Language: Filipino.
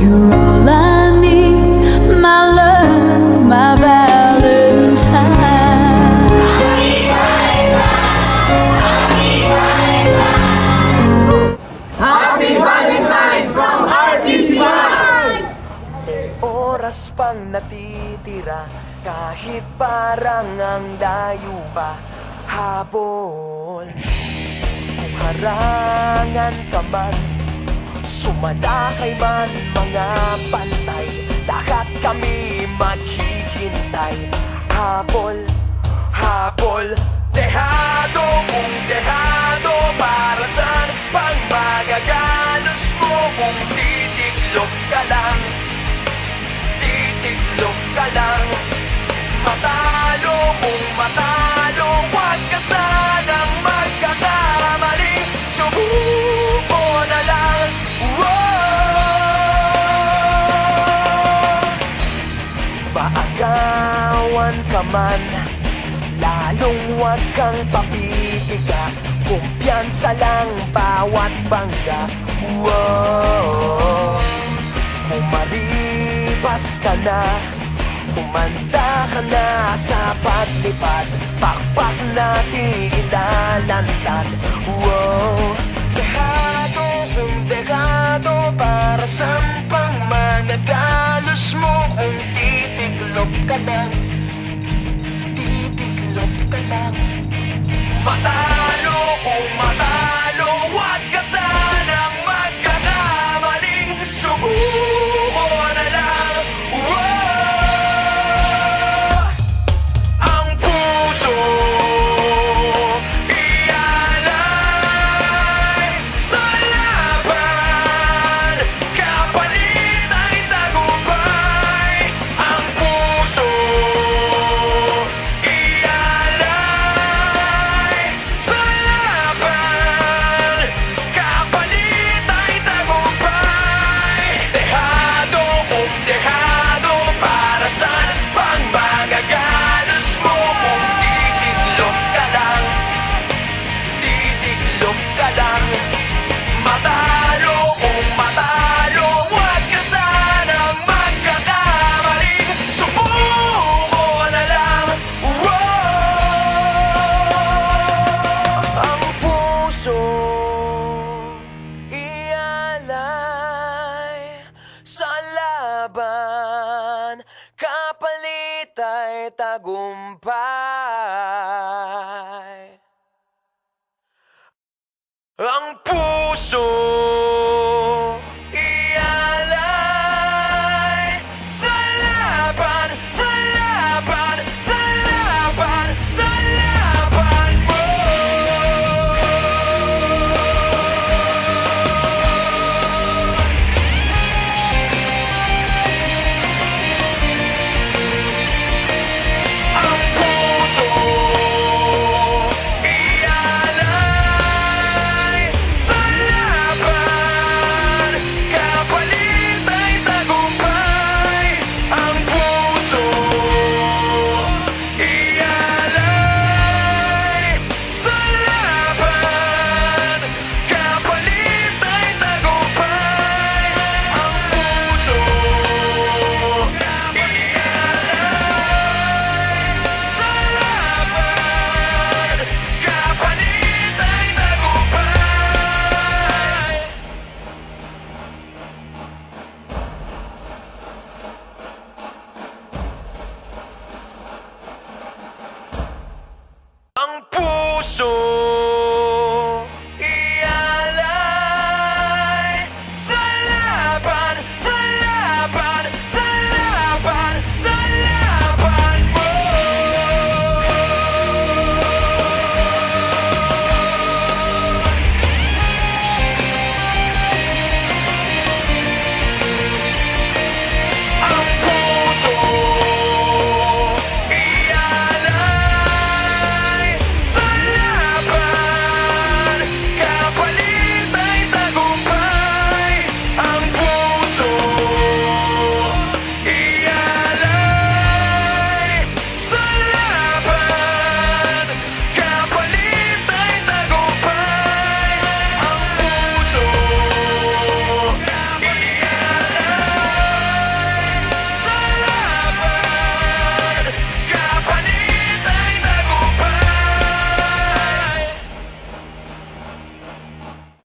You're all I need, my love, my Valentine. Happy Valentine from RTC1! Oras pang natitira, kahit parang ang layo pa, habol. Kung harangan ka man, sumalakay man mga pantay, lahat kami maghihintay. Habol, habol, dehado kung dehado, para saan pang magagalos mo kung titiklop ka lang. Titiklop ka lang. Matalo kung matalo, huwag ka sanang magkakamali. Subuko na lang. Maagawan ka man, lalong huwag kang papipiga. Kumpiyansa lang bawat bangga. Kung maribas ka na, kumanda ka na sa paglipad, pakpak natin ilalantad. Dehado kung dehado, para saan pang magagalos mo kung titiklop ka lang. Titiklop ka lang. Matalo kung matalo, huwag ka sanang magkakamaling. Subuko na lang. Ang puso ialay sa laban, kapalit ay tagumpay. Ang puso ialay sa laban, kapalit ay tagumpay. Dehado kung dehado, para saan pang magagalos mo kung titiklop ka lang. Titiklop ka lang. Matalo kung matalo, huwag ka sanang magkakamali. Subuko na lang. Ang puso ialay sa laban, kapalit ay tagumpay. Ang puso